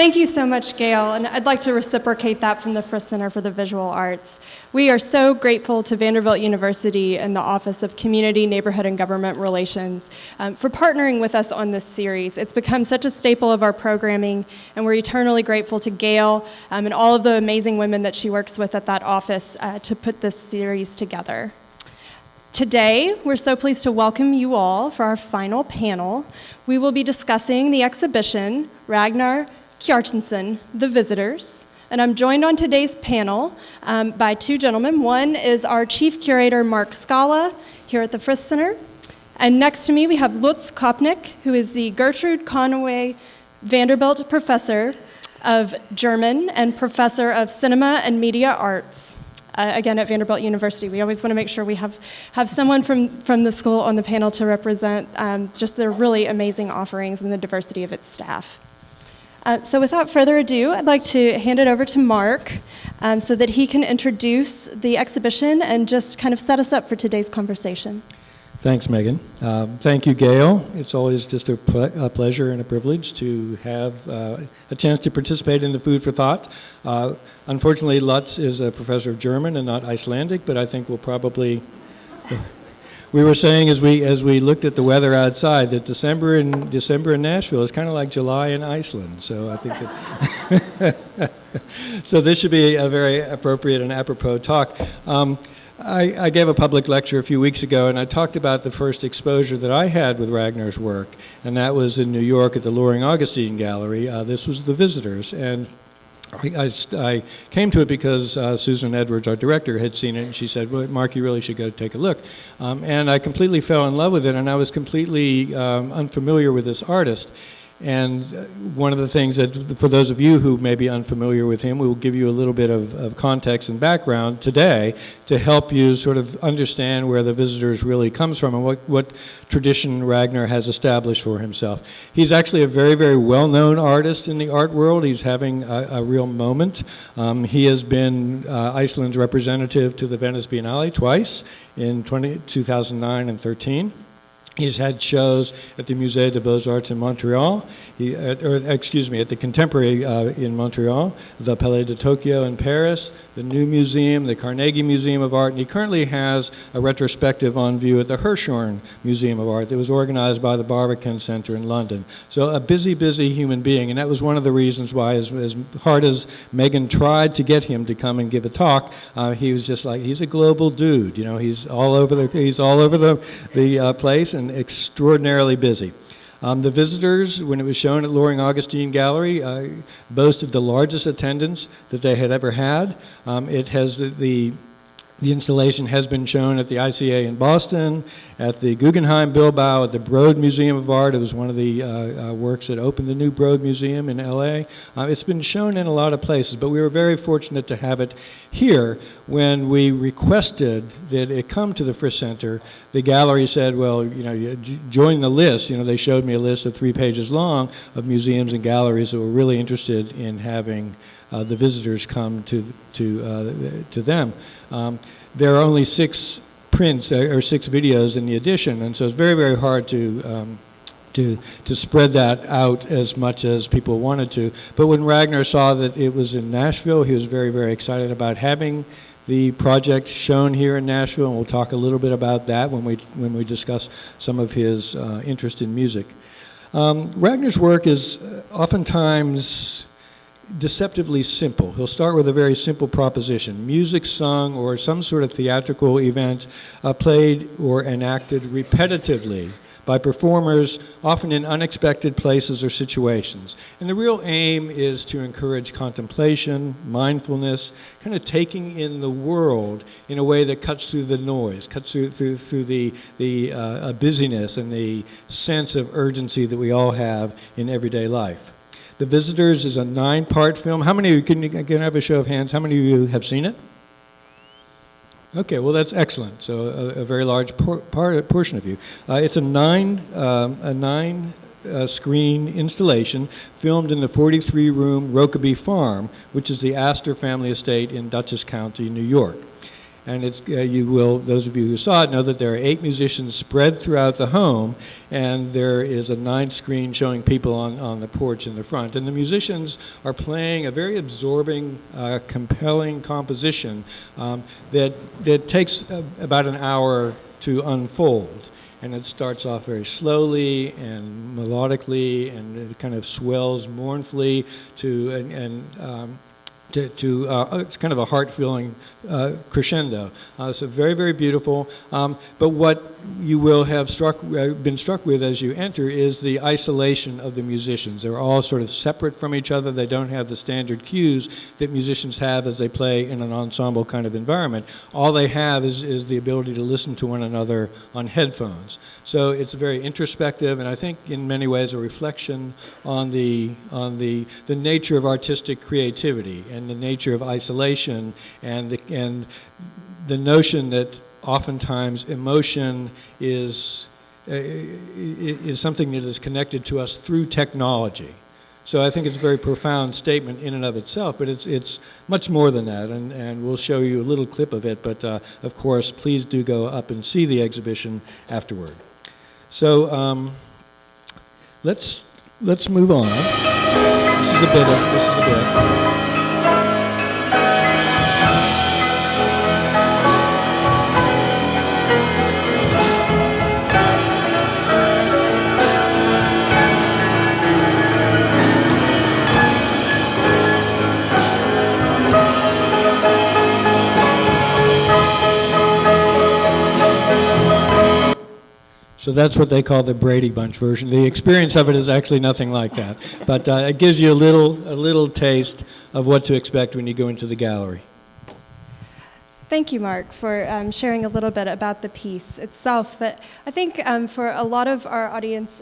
Thank you so much, Gail, and I'd like to reciprocate that from the Frist Center for the Visual Arts. We are so grateful to Vanderbilt University and the Office of Community, Neighborhood, and Government Relations for partnering with us on this series. It's become such a staple of our programming, and we're eternally grateful to Gail and all of the amazing women that she works with at that office to put this series together. Today, we're so pleased to welcome you all for our final panel. We will be discussing the exhibition, Ragnar Kjartansson, The Visitors, and I'm joined on today's panel by two gentlemen. One is our Chief Curator, Mark Scala, here at the Frist Center, and next to me we have Lutz Koepnik, who is the Gertrude Conaway Vanderbilt Professor of German and Professor of Cinema and Media Arts. Again, at Vanderbilt University. We always want to make sure we have someone from the school on the panel to represent just their really amazing offerings and the diversity of its staff. So without further ado, I'd like to hand it over to Mark so that he can introduce the exhibition and just kind of set us up for today's conversation. Thanks, Megan. Thank you, Gail. It's always just a pleasure and a privilege to have a chance to participate in the Food for Thought. Unfortunately, Lutz is a professor of German and not Icelandic, but I think we'll probably... We were saying as we looked at the weather outside that December in Nashville is kind of like July in Iceland. So I think that so this should be a very appropriate and apropos talk. I gave a public lecture a few weeks ago, and I talked about the first exposure that I had with Ragnar's work, and that was in New York at the Loring Augustine Gallery. This was The Visitors, and I came to it because Susan Edwards, our director, had seen it, and she said, well, Mark, you really should go take a look. And I completely fell in love with it, and I was completely unfamiliar with this artist. And one of the things that, for those of you who may be unfamiliar with him, we will give you a little bit of context and background today to help you sort of understand where The Visitors really comes from and what tradition Ragnar has established for himself. He's actually a very, very well-known artist in the art world. He's having a real moment. He has been Iceland's representative to the Venice Biennale twice in 2009 and 13. He's had shows at the Musée des Beaux-Arts in Montreal, at the Contemporary in Montreal, the Palais de Tokyo in Paris, the New Museum, the Carnegie Museum of Art, and he currently has a retrospective on view at the Hirshhorn Museum of Art that was organized by the Barbican Center in London. So a busy, busy human being, and that was one of the reasons why, as hard as Megan tried to get him to come and give a talk, he was just like, he's a global dude, you know, he's all over the place and extraordinarily busy. The Visitors, when it was shown at Loring Augustine Gallery, boasted the largest attendance that they had ever had. It has the installation has been shown at the ICA in Boston, at the Guggenheim Bilbao, at the Broad Museum of Art. It was one of the works that opened the new Broad Museum in LA. It's been shown in a lot of places, but we were very fortunate to have it here. When we requested that it come to the Frist Center, the gallery said, well, you know, join the list. You know, they showed me a list of 3 pages long of museums and galleries that were really interested in having the visitors come to them. There are only 6 prints or 6 videos in the edition, and so it's very, very hard to spread that out as much as people wanted to. But when Ragnar saw that it was in Nashville, he was very, very excited about having the project shown here in Nashville, and we'll talk a little bit about that when we discuss some of his interest in music. Ragnar's work is oftentimes deceptively simple. He'll start with a very simple proposition: music sung or some sort of theatrical event played or enacted repetitively by performers, often in unexpected places or situations. And the real aim is to encourage contemplation, mindfulness, kind of taking in the world in a way that cuts through the noise, cuts through the busyness and the sense of urgency that we all have in everyday life. The Visitors is a 9-part film. How many of you, can I have a show of hands, how many of you have seen it? Okay, well that's excellent. So a very large portion of you. It's a 9 screen installation filmed in the 43-room Rokeby Farm, which is the Astor family estate in Dutchess County, New York. And it's, you will, those of you who saw it know that there are 8 musicians spread throughout the home, and there is a 9th screen showing people on the porch in the front. And the musicians are playing a very absorbing, compelling composition that takes about an hour to unfold. And it starts off very slowly and melodically, and it kind of swells mournfully to it's kind of a heart-filling crescendo. So very, very beautiful. But what you will have been struck with as you enter is the isolation of the musicians. They're all sort of separate from each other. They don't have the standard cues that musicians have as they play in an ensemble kind of environment. All they have is the ability to listen to one another on headphones. So it's very introspective, and I think in many ways a reflection on the nature of artistic creativity and the nature of isolation and the notion that oftentimes emotion is something that is connected to us through technology. So I think it's a very profound statement in and of itself, but it's much more than that, and we'll show you a little clip of it, but of course, please do go up and see the exhibition afterward. So let's move on. This is a bit. So that's what they call the Brady Bunch version. The experience of it is actually nothing like that, but it gives you a little taste of what to expect when you go into the gallery. Thank you, Mark, for sharing a little bit about the piece itself. But I think for a lot of our audience,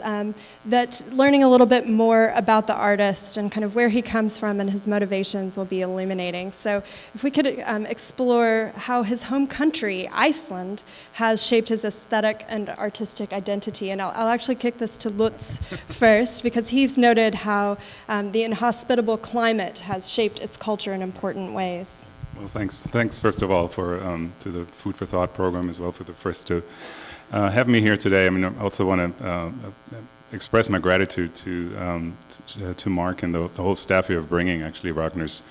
that learning a little bit more about the artist and kind of where he comes from and his motivations will be illuminating. So if we could explore how his home country, Iceland, has shaped his aesthetic and artistic identity. And I'll actually kick this to Lutz first, because he's noted how the inhospitable climate has shaped its culture in important ways. Well, thanks first of all for to the Food for Thought program, as well for the Frist to have me here today. I mean, I also want to express my gratitude to Mark and the whole staff here of bringing actually Ragnar's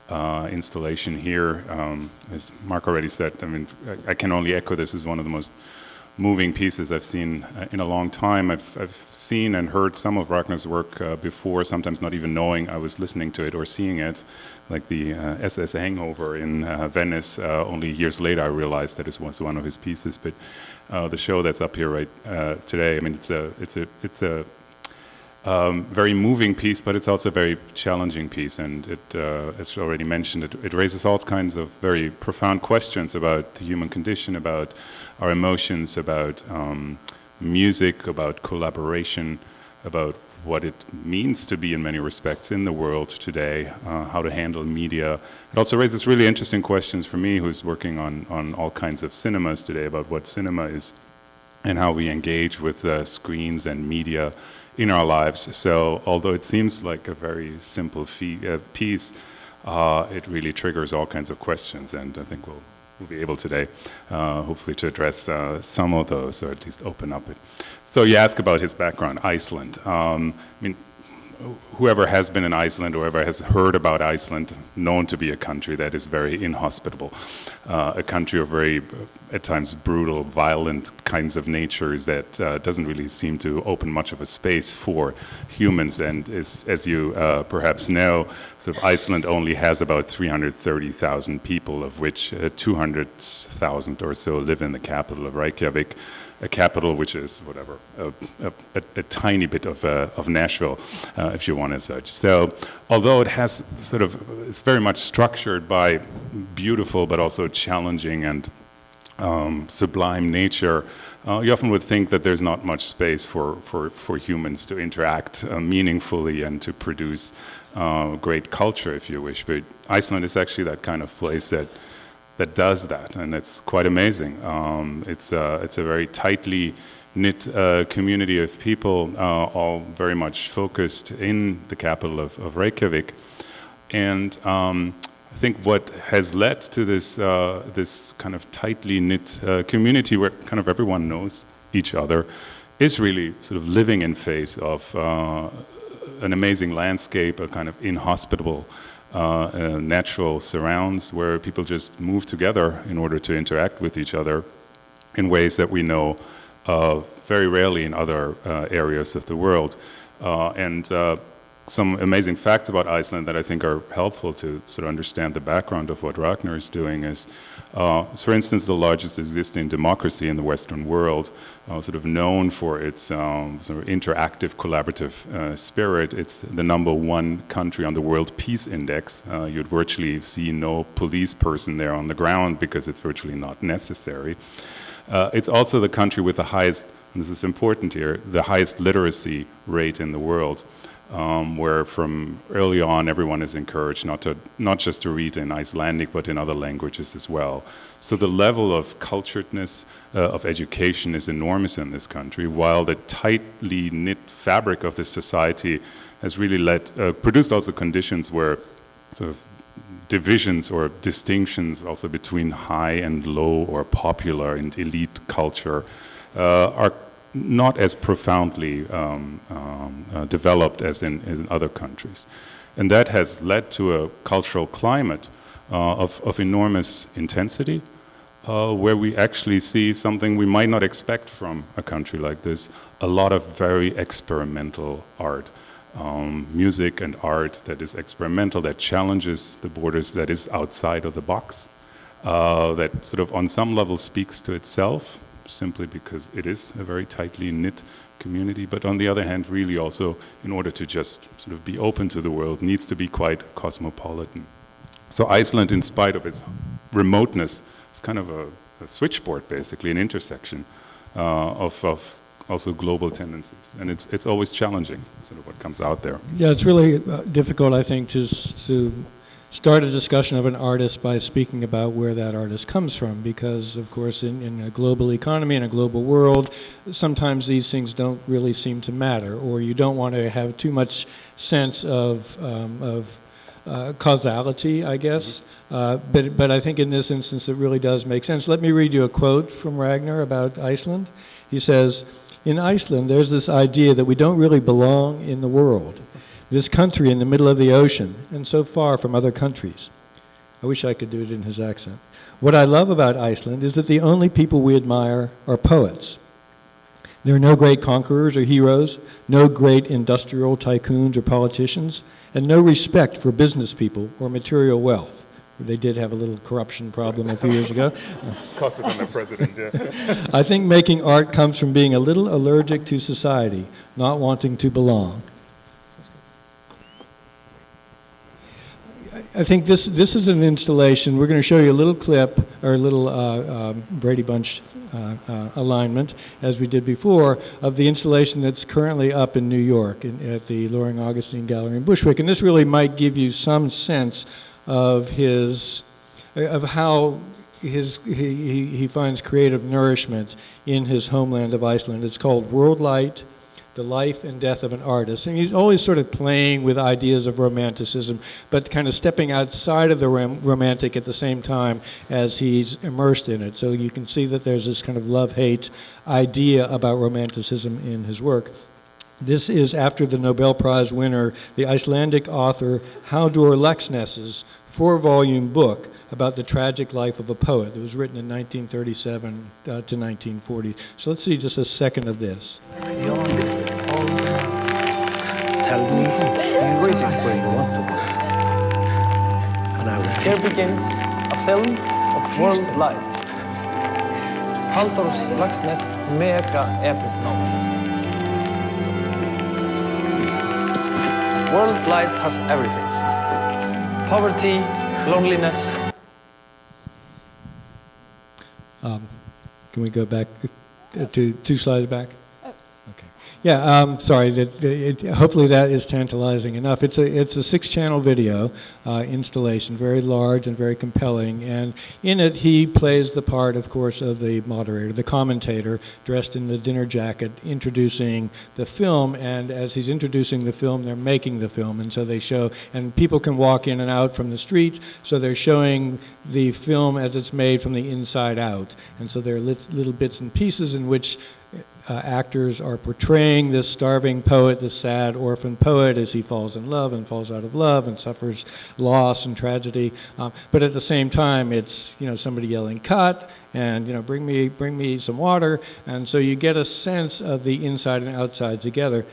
installation here. As Mark already said, I mean, I can only echo this as one of the most moving pieces I've seen in a long time. I've seen and heard some of Ragnar's work before, sometimes not even knowing I was listening to it or seeing it, like the SS Hangover in Venice. Only years later I realized that it was one of his pieces. But the show that's up here right today, I mean, it's a very moving piece, but it's also a very challenging piece, and it, as already mentioned, it raises all kinds of very profound questions about the human condition, about our emotions, about music, about collaboration, about what it means to be in many respects in the world today, how to handle media. It also raises really interesting questions for me, who's working on all kinds of cinemas today, about what cinema is and how we engage with screens and media in our lives. So although it seems like a very simple piece, it really triggers all kinds of questions, and I think we'll be able today, hopefully, to address some of those, or at least open up it. So you ask about his background, Iceland. I mean, whoever has been in Iceland, or whoever has heard about Iceland, known to be a country that is very inhospitable, a country of very, at times, brutal, violent kinds of natures that doesn't really seem to open much of a space for humans. And as you perhaps know, sort of Iceland only has about 330,000 people, of which 200,000 or so live in the capital of Reykjavik, a capital which is whatever a tiny bit of Nashville, if you want as such. So although it has sort of, it's very much structured by beautiful but also challenging and sublime nature, you often would think that there's not much space for humans to interact meaningfully and to produce great culture, if you wish. But Iceland is actually that kind of place that does that, and it's quite amazing. It's a very tightly knit community of people, all very much focused in the capital of Reykjavik. And I I think what has led to this this kind of tightly knit community where kind of everyone knows each other is really sort of living in face of an amazing landscape, a kind of inhospitable natural surrounds where people just move together in order to interact with each other in ways that we know very rarely in other areas of the world. And some amazing facts about Iceland that I think are helpful to sort of understand the background of what Ragnar is doing is, for instance, the largest existing democracy in the Western world, sort of known for its sort of interactive, collaborative spirit. It's the #1 country on the World Peace Index. You'd virtually see no police person there on the ground because it's virtually not necessary. It's also the country with the highest, and this is important here, the highest literacy rate in the world. Where from early on everyone is encouraged not just to read in Icelandic but in other languages as well. So the level of culturedness of education is enormous in this country, while the tightly knit fabric of this society has really produced also conditions where sort of divisions or distinctions also between high and low or popular and elite culture are not as profoundly developed as in other countries. And that has led to a cultural climate of enormous intensity, where we actually see something we might not expect from a country like this, a lot of very experimental art. Music and art that is experimental, that challenges the borders, that is outside of the box, that sort of on some level speaks to itself, simply because it is a very tightly knit community, but on the other hand, really also, in order to just sort of be open to the world, needs to be quite cosmopolitan. So Iceland, in spite of its remoteness, is kind of a switchboard, basically, an intersection of also global tendencies. And it's always challenging, sort of what comes out there. Yeah, it's really difficult, I think, to start a discussion of an artist by speaking about where that artist comes from, because of course in a global economy, in a global world, sometimes these things don't really seem to matter, or you don't want to have too much sense of causality, I guess. But I think in this instance it really does make sense. Let me read you a quote from Ragnar about Iceland. He says, "In Iceland there's this idea that we don't really belong in the world. This country in the middle of the ocean, and so far from other countries." I wish I could do it in his accent. "What I love about Iceland is that the only people we admire are poets. There are no great conquerors or heroes, no great industrial tycoons or politicians, and no respect for business people or material wealth." They did have a little corruption problem a few years ago. Costed them the president, yeah. "I think making art comes from being a little allergic to society, not wanting to belong." I think this is an installation. We're going to show you a little clip, or a little Brady Bunch alignment, as we did before, of the installation that's currently up in New York at the Loring Augustine Gallery in Bushwick. And this really might give you some sense of how he finds creative nourishment in his homeland of Iceland. It's called World Light: The Life and Death of an Artist. And he's always sort of playing with ideas of romanticism, but kind of stepping outside of the romantic at the same time as he's immersed in it. So you can see that there's this kind of love-hate idea about romanticism in his work. This is after the Nobel Prize winner, the Icelandic author Halldór Laxness's 4-volume book about the tragic life of a poet. It was written in 1937 to 1940. So let's see just a second of this. Here begins a film of world light. Halldór Laxness mega epic novel. World light has everything. Poverty, loneliness. Can we go back to 2 slides back? Oh. Okay. Yeah, sorry. Hopefully that is tantalizing enough. It's a 6-channel video installation, very large and very compelling. And in it, he plays the part, of course, of the moderator, the commentator, dressed in the dinner jacket, introducing the film. And as he's introducing the film, they're making the film. And so they show, and people can walk in and out from the street. So they're showing the film as it's made from the inside out. And so there are little bits and pieces in which actors are portraying this starving poet, this sad orphan poet, as he falls in love and falls out of love and suffers loss and tragedy. But at the same time, it's somebody yelling "cut" and bring me some water, and so you get a sense of the inside and outside together.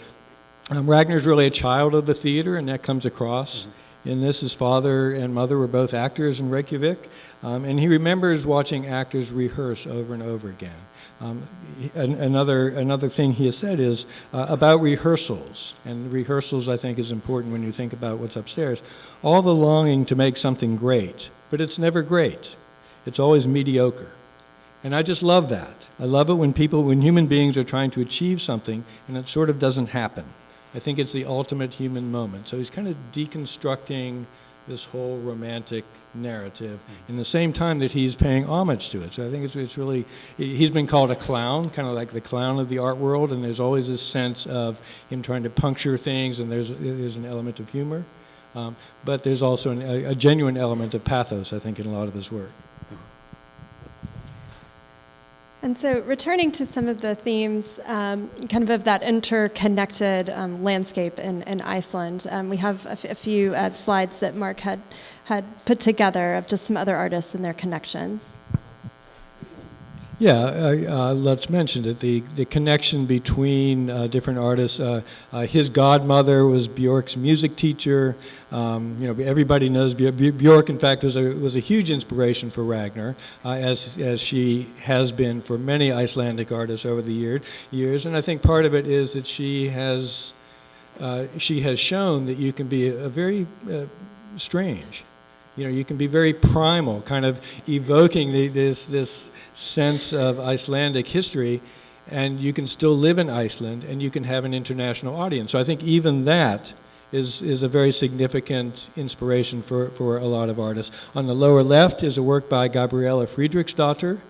Ragnar's really a child of the theater, and that comes across. In this, his father and mother were both actors in Reykjavik, and he remembers watching actors rehearse over and over again. Another thing he has said is about rehearsals, and rehearsals I think is important when you think about what's upstairs. All the longing to make something great, but it's never great. It's always mediocre. And I just love that. I love it when human beings are trying to achieve something and it sort of doesn't happen. I think it's the ultimate human moment. So he's kind of deconstructing this whole romantic narrative in the same time that he's paying homage to it. So I think it's really, he's been called a clown, kind of like the clown of the art world, and there's always this sense of him trying to puncture things, and there's an element of humor. But there's also a genuine element of pathos, I think, in a lot of his work. And so returning to some of the themes kind of that interconnected landscape in Iceland, we have a few slides that Mark had put together of just some other artists and their connections. Yeah, Lutz mentioned it, the connection between different artists. His godmother was Bjork's music teacher. Everybody knows Bjork, in fact, was a huge inspiration for Ragnar, as she has been for many Icelandic artists over the years. And I think part of it is that she has shown that you can be a very strange. You can be very primal, kind of evoking this sense of Icelandic history, and you can still live in Iceland, and you can have an international audience. So I think even that is a very significant inspiration for a lot of artists. On the lower left is a work by Gabriella Friedreich's daughter,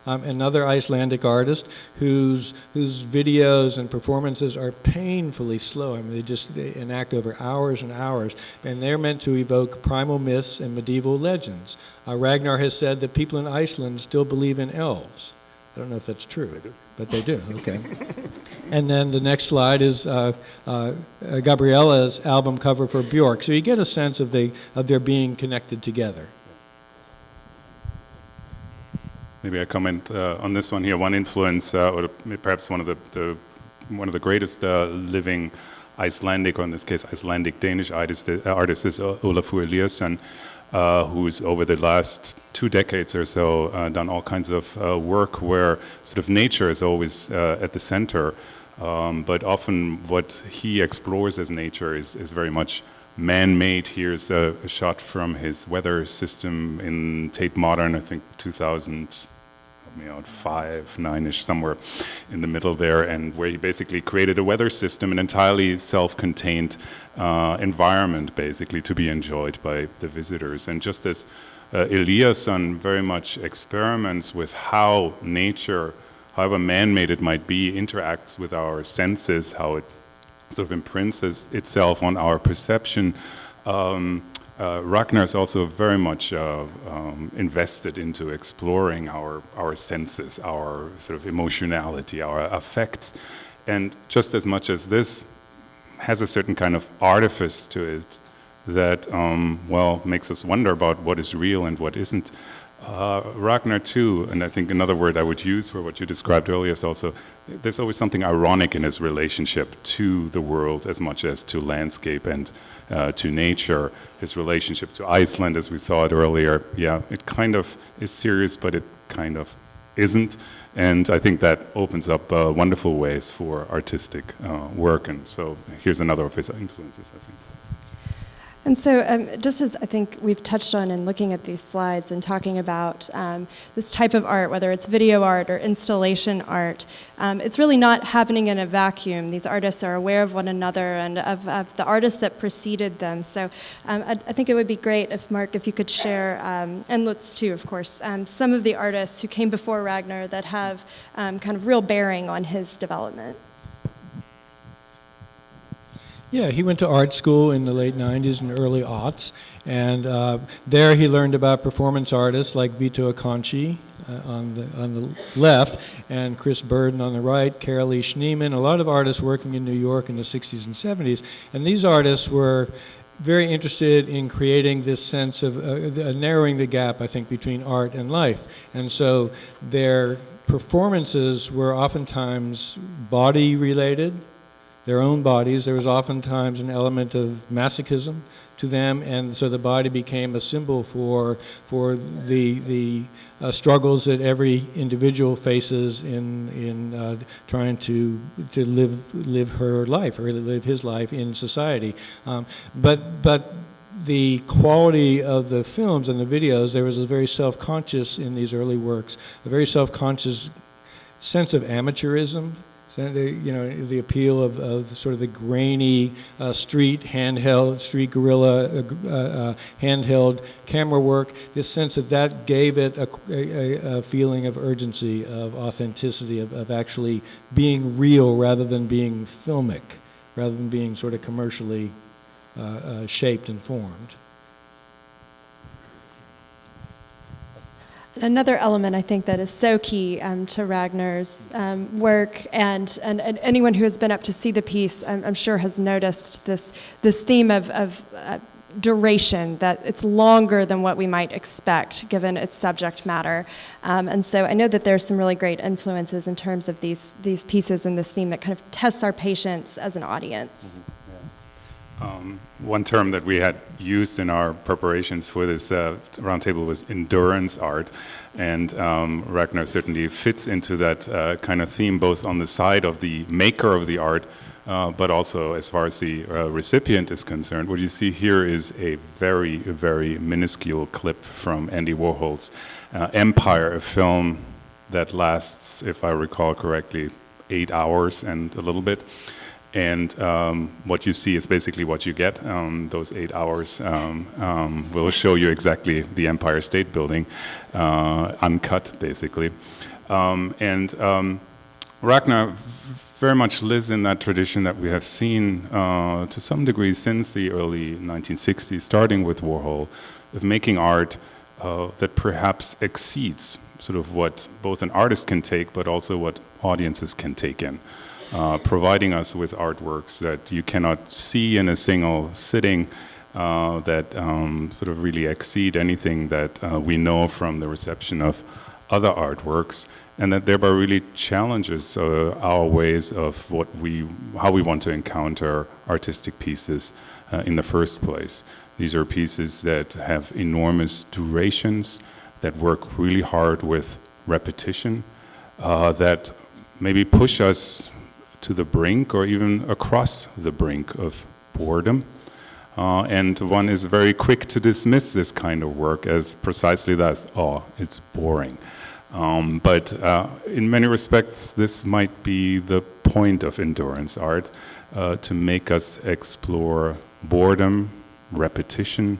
another Icelandic artist whose videos and performances are painfully slow. I mean, they enact over hours and hours, and they're meant to evoke primal myths and medieval legends. Ragnar has said that people in Iceland still believe in elves. I don't know if that's true, but they do. Okay. And then the next slide is Gabriella's album cover for Bjork. So you get a sense of their being connected together. Maybe I comment on this one here. One influence, or perhaps one of the greatest living Icelandic, or in this case Icelandic-Danish artist is Ólafur Eliasson, who's over the last 2 decades or so done all kinds of work where sort of nature is always at the center, but often what he explores as nature is very much man-made. Here's a shot from his weather system in Tate Modern, I think 2005, 9-ish, somewhere in the middle there, and where he basically created a weather system, an entirely self-contained environment, basically, to be enjoyed by the visitors. And just as Eliasson very much experiments with how nature, however man-made it might be, interacts with our senses, how it sort of imprints itself on our perception, Ragnar is also very much invested into exploring our senses, our sort of emotionality, our affects. And just as much as this has a certain kind of artifice to it that, makes us wonder about what is real and what isn't, Ragnar too, and I think another word I would use for what you described earlier is also, there's always something ironic in his relationship to the world as much as to landscape and to nature. His relationship to Iceland, as we saw it earlier, it kind of is serious, but it kind of isn't. And I think that opens up wonderful ways for artistic work. And so here's another of his influences, I think. And so just as I think we've touched on in looking at these slides and talking about this type of art, whether it's video art or installation art, it's really not happening in a vacuum. These artists are aware of one another and of the artists that preceded them. So I think it would be great if, Mark, if you could share, and Lutz too, of course, some of the artists who came before Ragnar that have kind of real bearing on his development. Yeah, he went to art school in the late 90s and early aughts, and there he learned about performance artists like Vito Acconci on the left, and Chris Burden on the right, Carolee Schneemann, a lot of artists working in New York in the 60s and 70s. And these artists were very interested in creating this sense of narrowing the gap, I think, between art and life. And so their performances were oftentimes body-related, their own bodies. There was oftentimes an element of masochism to them, and so the body became a symbol for the struggles that every individual faces in trying to live her life, or live his life in society. But the quality of the films and the videos, there was a very self-conscious in these early works, a very self-conscious sense of amateurism. The appeal of sort of the grainy street guerrilla handheld camera work, this sense that gave it a feeling of urgency, of authenticity, of actually being real rather than being filmic, rather than being sort of commercially shaped and formed. Another element I think that is so key to Ragnar's work, and anyone who has been up to see the piece, I'm sure has noticed this theme of duration, that it's longer than what we might expect given its subject matter. And so I know that there's some really great influences in terms of these pieces and this theme that kind of tests our patience as an audience. Mm-hmm. One term that we had used in our preparations for this roundtable was endurance art, and Ragnar certainly fits into that kind of theme, both on the side of the maker of the art, but also as far as the recipient is concerned. What you see here is a very, very minuscule clip from Andy Warhol's Empire, a film that lasts, if I recall correctly, 8 hours and a little bit. And what you see is basically what you get. Those 8 hours will show you exactly the Empire State Building, uncut, basically. Ragnar very much lives in that tradition that we have seen to some degree since the early 1960s, starting with Warhol, of making art that perhaps exceeds sort of what both an artist can take, but also what audiences can take in. Providing us with artworks that you cannot see in a single sitting, that sort of really exceed anything that we know from the reception of other artworks, and that thereby really challenges our ways of how we want to encounter artistic pieces in the first place. These are pieces that have enormous durations, that work really hard with repetition, that maybe push us to the brink or even across the brink of boredom. And one is very quick to dismiss this kind of work as precisely that, it's boring. But in many respects, this might be the point of endurance art, to make us explore boredom, repetition,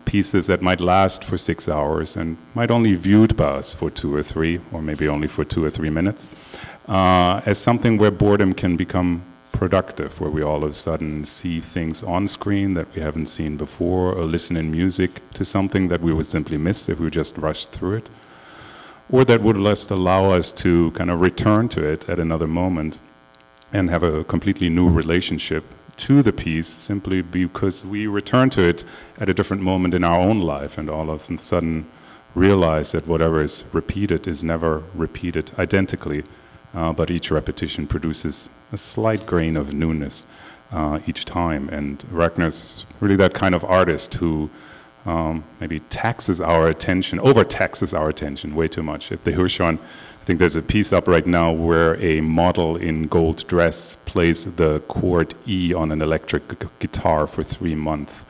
pieces that might last for 6 hours and might only be viewed by us for 2 or 3, or maybe only for 2 or 3 minutes, as something where boredom can become productive, where we all of a sudden see things on screen that we haven't seen before, or listen in music to something that we would simply miss if we just rushed through it, or that would just allow us to kind of return to it at another moment and have a completely new relationship to the piece, simply because we return to it at a different moment in our own life, and all of a sudden realize that whatever is repeated is never repeated identically, but each repetition produces a slight grain of newness each time. And Ragnar's really that kind of artist who maybe overtaxes our attention way too much. At the Hirshhorn, I think there's a piece up right now where a model in gold dress plays the chord E on an electric guitar for 3 months.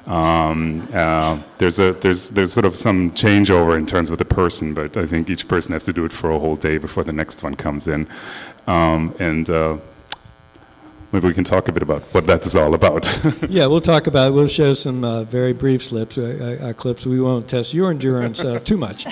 There's sort of some changeover in terms of the person, but I think each person has to do it for a whole day before the next one comes in. Maybe we can talk a bit about what that is all about. Yeah, we'll show some very brief clips. We won't test your endurance too much.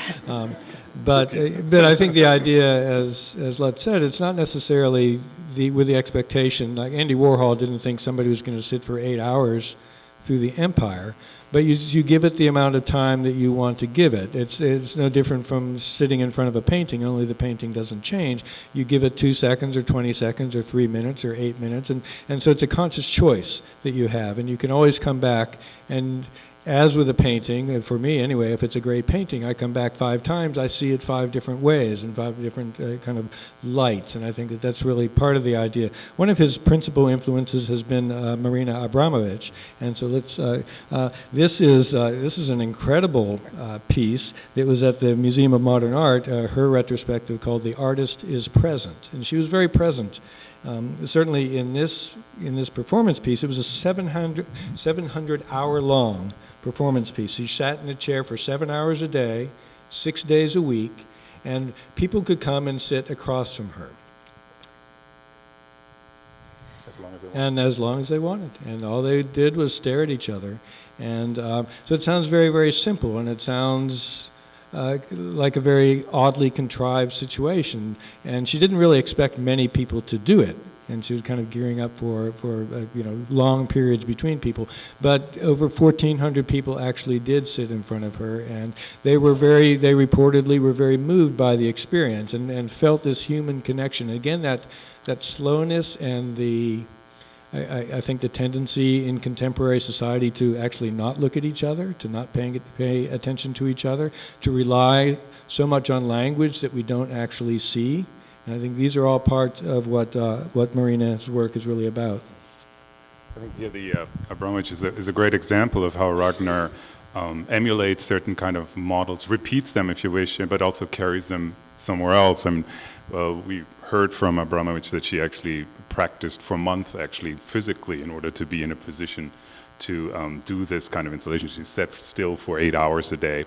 But I think the idea, as Lutz said, it's not necessarily with the expectation. Like Andy Warhol didn't think somebody was going to sit for 8 hours through the empire, but you give it the amount of time that you want to give it. It's no different from sitting in front of a painting, only the painting doesn't change. You give it 2 seconds or 20 seconds or 3 minutes or 8 minutes, and so it's a conscious choice that you have, and you can always come back. And as with a painting, and for me anyway, if it's a great painting, I come back 5 times, I see it 5 different ways and 5 different kind of lights, and I think that that's really part of the idea. One of his principal influences has been Marina Abramovich, and so this is an incredible piece. It was at the Museum of Modern Art, her retrospective called "The Artist is Present," and she was very present. Certainly in this performance piece, it was a 700-hour-long performance piece. She sat in a chair for 7 hours a day, 6 days a week, and people could come and sit across from her. As long as they wanted. And as long as they wanted. And all they did was stare at each other. And so it sounds very, very simple, and it sounds like a very oddly contrived situation. And she didn't really expect many people to do it. And she was kind of gearing up for long periods between people. But over 1,400 people actually did sit in front of her, and they reportedly were very moved by the experience and felt this human connection. Again, that slowness and I think the tendency in contemporary society to actually not look at each other, to not pay attention to each other, to rely so much on language that we don't actually see. And I think these are all part of what Marina's work is really about. I think the Abramovich is a great example of how Ragnar emulates certain kind of models, repeats them if you wish, but also carries them somewhere else. And we heard from Abramovich that she actually practiced for months, actually physically, in order to be in a position to do this kind of installation. She sat still for 8 hours a day.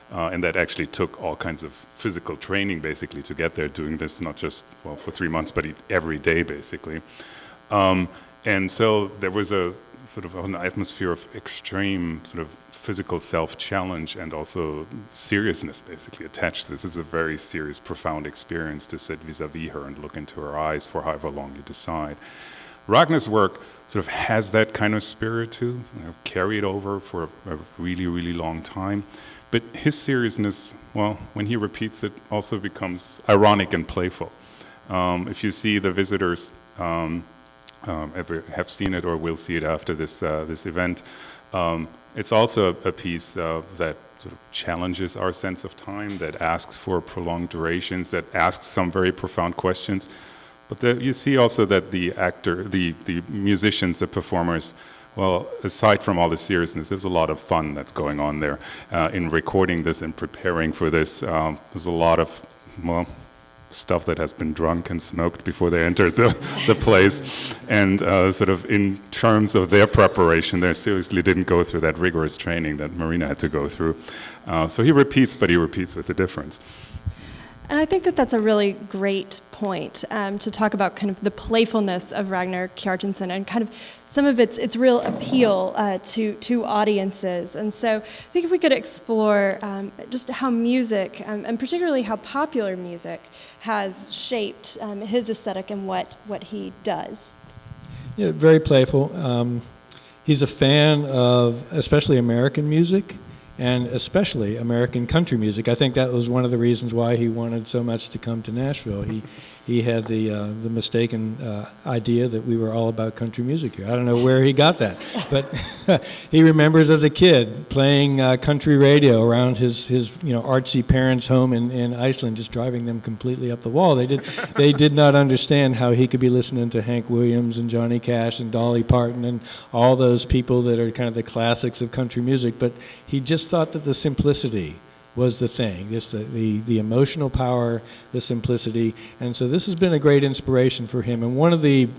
And that actually took all kinds of physical training, basically, to get there, doing this not just, for 3 months, but every day, basically. And so there was a sort of an atmosphere of extreme sort of physical self-challenge and also seriousness, basically, attached to this. This is a very serious, profound experience to sit vis-a-vis her and look into her eyes for however long you decide. Ragnar's work sort of has that kind of spirit too, carry it over for a really, really long time. But his seriousness, when he repeats it, also becomes ironic and playful. If you see the visitors ever have seen it or will see it after this event, it's also a piece that sort of challenges our sense of time, that asks for prolonged durations, that asks some very profound questions. But you see also that the musicians, the performers, aside from all the seriousness, there's a lot of fun that's going on there in recording this and preparing for this. There's a lot of, stuff that has been drunk and smoked before they entered the place. And sort of in terms of their preparation, they seriously didn't go through that rigorous training that Marina had to go through. So he repeats, but he repeats with a difference. And I think that that's a really great point to talk about kind of the playfulness of Ragnar Kjartansson and kind of some of its real appeal to audiences. And so I think if we could explore just how music, and particularly how popular music, has shaped his aesthetic and what he does. Yeah, very playful. He's a fan of especially American music, and especially American country music. I think that was one of the reasons why he wanted so much to come to Nashville. He had the mistaken idea that we were all about country music here. I don't know where he got that, but he remembers as a kid playing country radio around his artsy parents' home in Iceland, just driving them completely up the wall. They did not understand how he could be listening to Hank Williams and Johnny Cash and Dolly Parton and all those people that are kind of the classics of country music, but he just thought that the simplicity was the thing, the emotional power, the simplicity. And so this has been a great inspiration for him. And one of the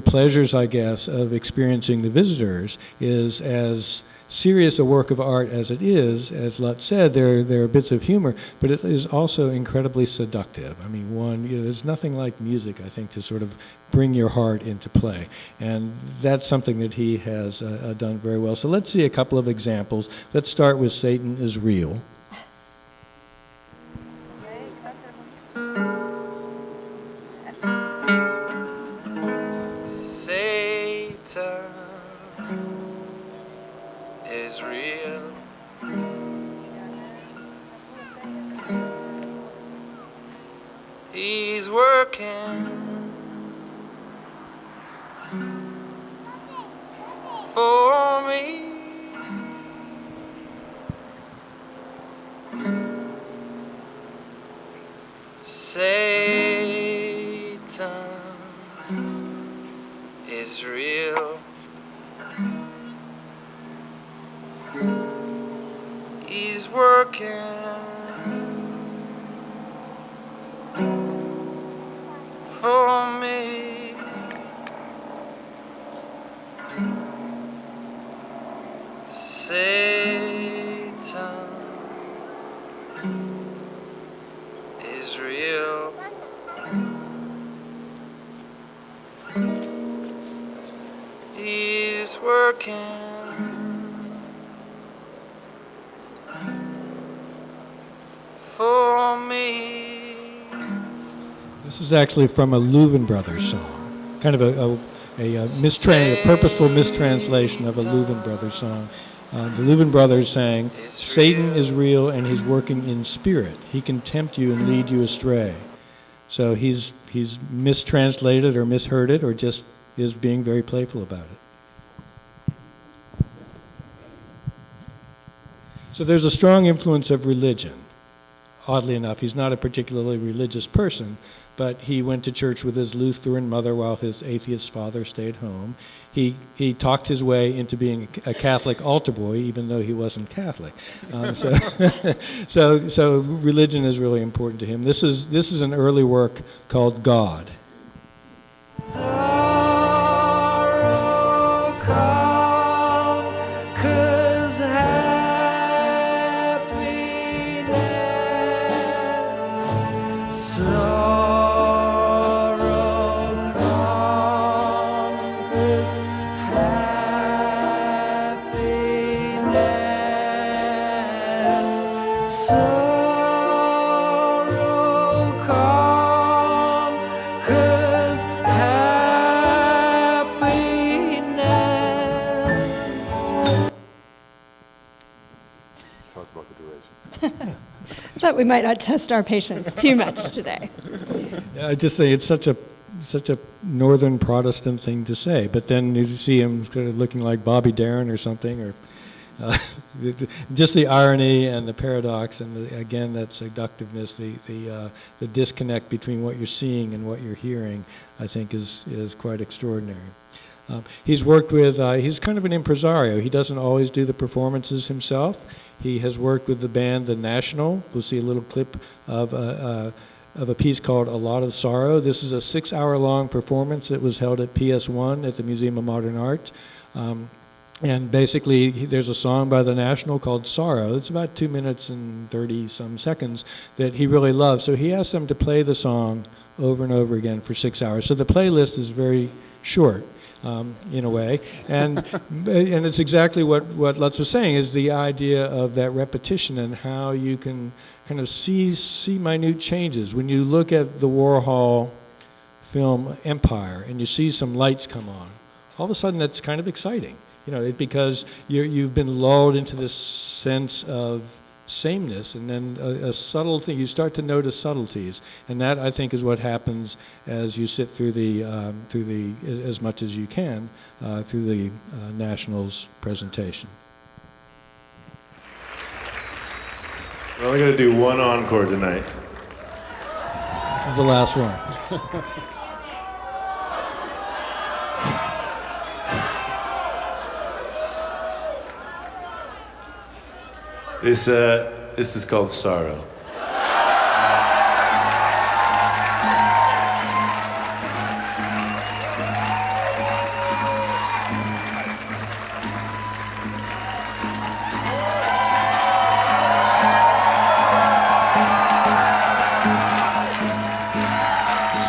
pleasures, I guess, of experiencing the visitors is, as serious a work of art as it is, as Lutz said, there are bits of humor, but it is also incredibly seductive. I mean, there's nothing like music, I think, to sort of bring your heart into play. And that's something that he has done very well. So let's see a couple of examples. Let's start with Satan is Real. Satan is real. He's working for me. Satan is real. He's working for me. Satan is real. He's working for me. This is actually from a Leuven Brothers song, kind of a purposeful mistranslation of a Leuven Brothers song. The Leuven Brothers sang, Satan is real and he's working in spirit. He can tempt you and lead you astray. So he's mistranslated or misheard it, or just is being very playful about it. So there's a strong influence of religion. Oddly enough, he's not a particularly religious person, but he went to church with his Lutheran mother while his atheist father stayed home. He talked his way into being a Catholic altar boy, even though he wasn't Catholic. So religion is really important to him. This is an early work called God. Sorrow come, 'cause happiness. Sorrow come, 'cause happiness. Sorrow come, 'cause happiness. Tell us about the duration. Thought we might not test our patience too much today. I just think it's such a northern Protestant thing to say, but then you see him kind of looking like Bobby Darin or something, or just the irony and the paradox, and again that seductiveness, the disconnect between what you're seeing and what you're hearing, I think is quite extraordinary. He's worked with, he's kind of an impresario. He doesn't always do the performances himself. He has worked with the band The National. We'll see a little clip of a piece called A Lot of Sorrow. This is a 6-hour-long performance that was held at PS1 at the Museum of Modern Art. And basically, there's a song by The National called Sorrow. It's about 2 minutes and 30-some seconds that he really loves. So he asked them to play the song over and over again for 6 hours. So the playlist is very short. In a way, and it's exactly what Lutz was saying, is the idea of that repetition and how you can kind of see minute changes. When you look at the Warhol film Empire and you see some lights come on, all of a sudden that's kind of exciting, because you've been lulled into this sense of sameness, and then a subtle thing, you start to notice subtleties, and that, I think, is what happens as you sit through the as much as you can through the Nationals presentation. We're only going to do one encore tonight. This is the last one. This this is called Sorrow.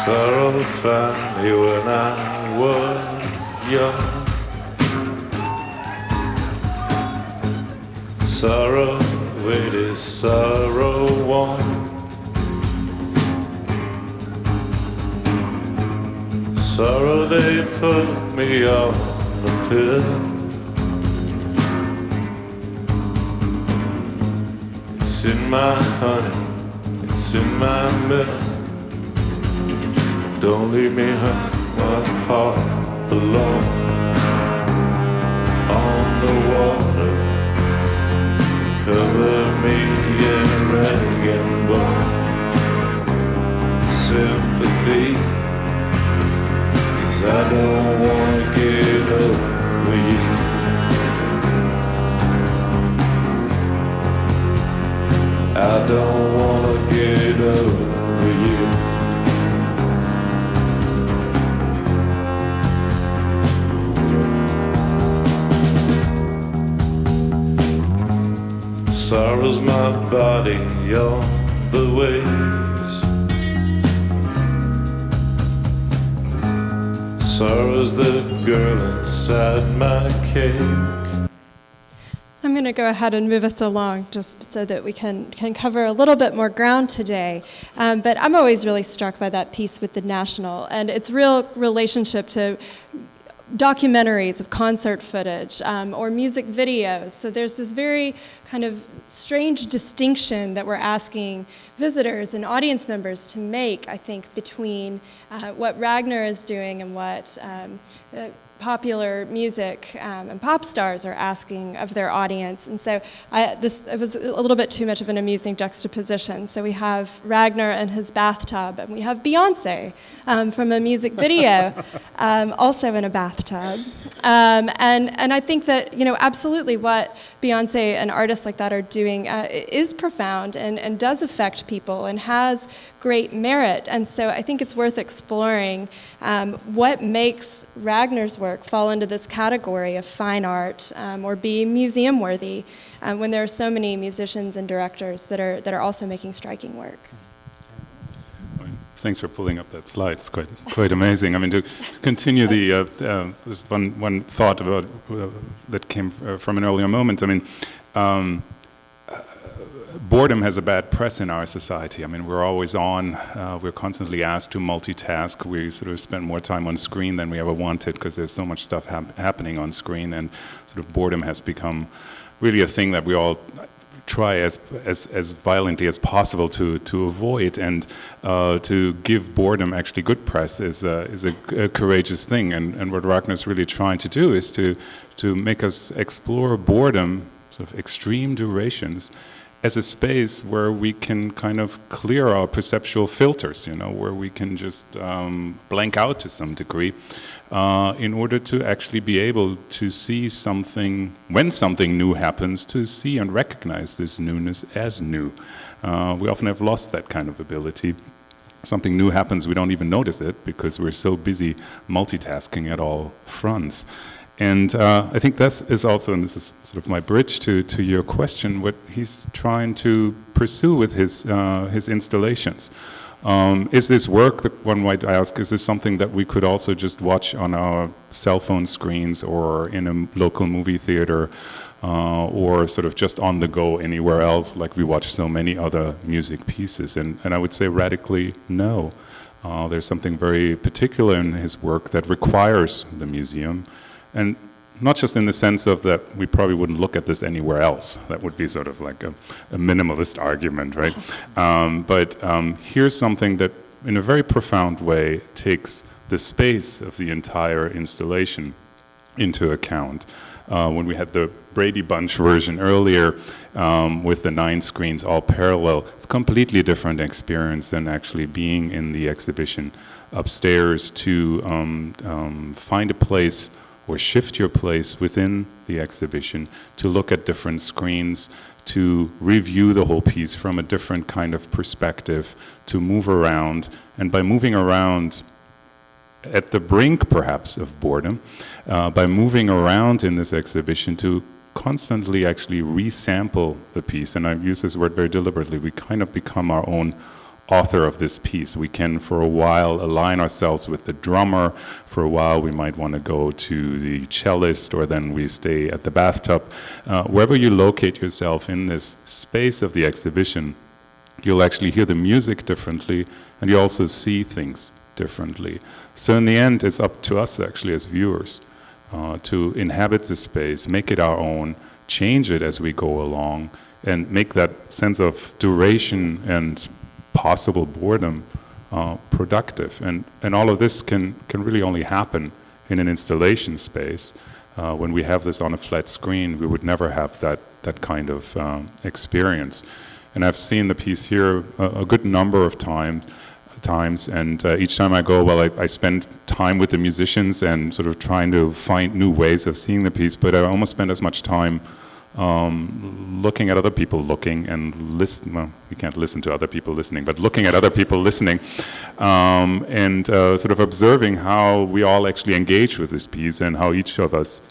Sorrow found me when I was young. Sorrow, it is sorrow one. Sorrow, they put me on the pill. It's in my honey, it's in my milk. Don't leave me hurt, my heart alone on the water. Cover me in rag and bone. Sympathy, 'cause I don't wanna get over you. I don't wanna get over you. Sorrow's my body on the waves. Sorrow's the girl inside my cake. I'm going to go ahead and move us along just so that we can cover a little bit more ground today. But I'm always really struck by that piece with the National and its real relationship to documentaries of concert footage or music videos. So there's this very kind of strange distinction that we're asking visitors and audience members to make, I think, between what Ragnar is doing and what popular music and pop stars are asking of their audience. And so it was a little bit too much of an amusing juxtaposition. So we have Ragnar in his bathtub, and we have Beyonce from a music video, also in a bathtub. And I think that, absolutely what Beyonce and artists like that are doing is profound and does affect people and has great merit. And so I think it's worth exploring what makes Ragnar's work fall into this category of fine art or be museum worthy when there are so many musicians and directors that are also making striking work. Thanks for pulling up that slide. It's quite amazing. I mean, to continue there's one thought about that came from an earlier moment. I mean, boredom has a bad press in our society. I mean, we're always on. We're constantly asked to multitask. We sort of spend more time on screen than we ever wanted because there's so much stuff happening on screen, and sort of boredom has become really a thing that we all try as violently as possible to avoid, and to give boredom actually good press is a courageous thing. And what Ragnar's really trying to do is to make us explore boredom, sort of extreme durations, as a space where we can kind of clear our perceptual filters, where we can just blank out to some degree, in order to actually be able to see something, when something new happens, to see and recognize this newness as new. We often have lost that kind of ability. Something new happens, we don't even notice it because we're so busy multitasking at all fronts. And I think this is also, and this is sort of my bridge to your question, what he's trying to pursue with his installations. Is this work, one might ask, is this something that we could also just watch on our cell phone screens or in a local movie theater, or sort of just on the go anywhere else, like we watch so many other music pieces? And I would say radically no. There's something very particular in his work that requires the museum. And not just in the sense of that we probably wouldn't look at this anywhere else. That would be sort of like a minimalist argument, right? But here's something that in a very profound way takes the space of the entire installation into account. When we had the Brady Bunch version earlier with the 9 screens all parallel, it's a completely different experience than actually being in the exhibition upstairs to find a place or shift your place within the exhibition to look at different screens, to review the whole piece from a different kind of perspective, to move around, and by moving around at the brink perhaps of boredom, by moving around in this exhibition to constantly actually resample the piece, and I use this word very deliberately, we kind of become our own author of this piece. We can for a while align ourselves with the drummer, for a while we might want to go to the cellist, or then we stay at the bathtub. Wherever you locate yourself in this space of the exhibition, you'll actually hear the music differently, and you also see things differently. So in the end, it's up to us actually as viewers to inhabit the space, make it our own, change it as we go along, and make that sense of duration and possible boredom productive. And all of this can really only happen in an installation space. When we have this on a flat screen, we would never have that kind of experience. And I've seen the piece here a good number of times, and each time I go, well, I spend time with the musicians and sort of trying to find new ways of seeing the piece, but I almost spend as much time looking at other people looking and listen. Well, you can't listen to other people listening, but looking at other people listening, and sort of observing how we all actually engage with this piece, and how each of us,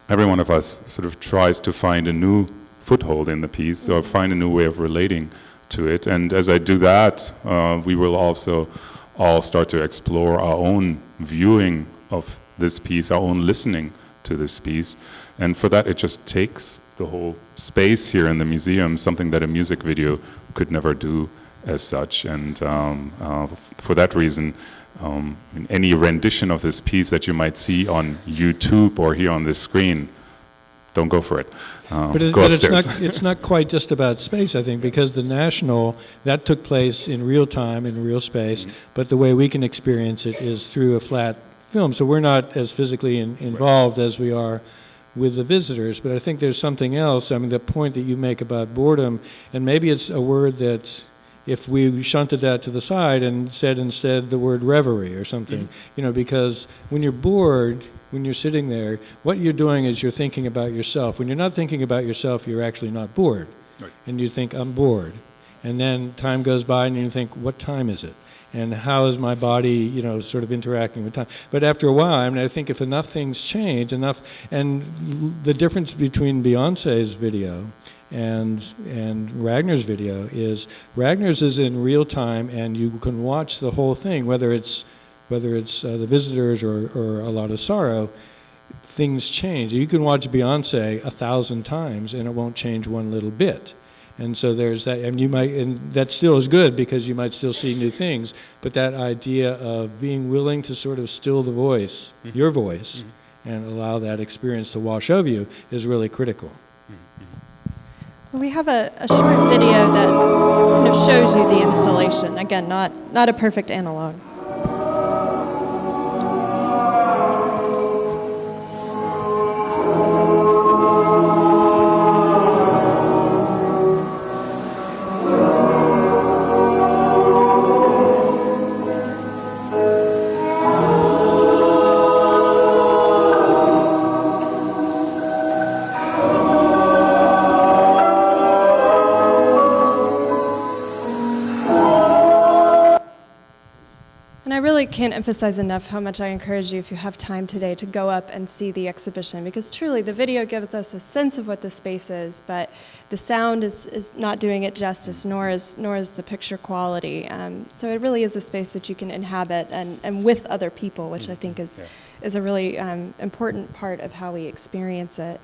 every one of us, sort of tries to find a new foothold in the piece, or find a new way of relating to it. And as I do that, we will also all start to explore our own viewing of this piece, our own listening to this piece. And for that, it just takes the whole space here in the museum, something that a music video could never do as such. And for that reason, any rendition of this piece that you might see on YouTube or here on this screen, don't go for it. Go upstairs. It's not quite just about space, I think, because the National, that took place in real time, in real space, but the way we can experience it is through a flat film. So we're not as physically involved as we are with the visitors, but I think there's something else. I mean, the point that you make about boredom, and maybe it's a word that if we shunted that to the side and said instead the word reverie or something, you know, because when you're bored, when you're sitting there, what you're doing is you're thinking about yourself. When you're not thinking about yourself, you're actually not bored. Right. And you think, I'm bored. And then time goes by and you think, what time is it? And how is my body, you know, sort of interacting with time? But after a while, I mean, I think if enough things change, and the difference between Beyonce's video and Ragnar's video is Ragnar's is in real time, and you can watch the whole thing, whether it's the visitors or a lot of sorrow. Things change. You can watch Beyonce 1,000 times, and it won't change one little bit. And so there's that, and that still is good because you might still see new things, but that idea of being willing to sort of still the voice, your voice, and allow that experience to wash over you is really critical. Well, we have a short video that kind of shows you the installation. Again, not a perfect analog. Can't emphasize enough how much I encourage you, if you have time today, to go up and see the exhibition, because truly the video gives us a sense of what the space is, but the sound is not doing it justice, nor is the picture quality. So it really is a space that you can inhabit and with other people, which I think is a really important part of how we experience it.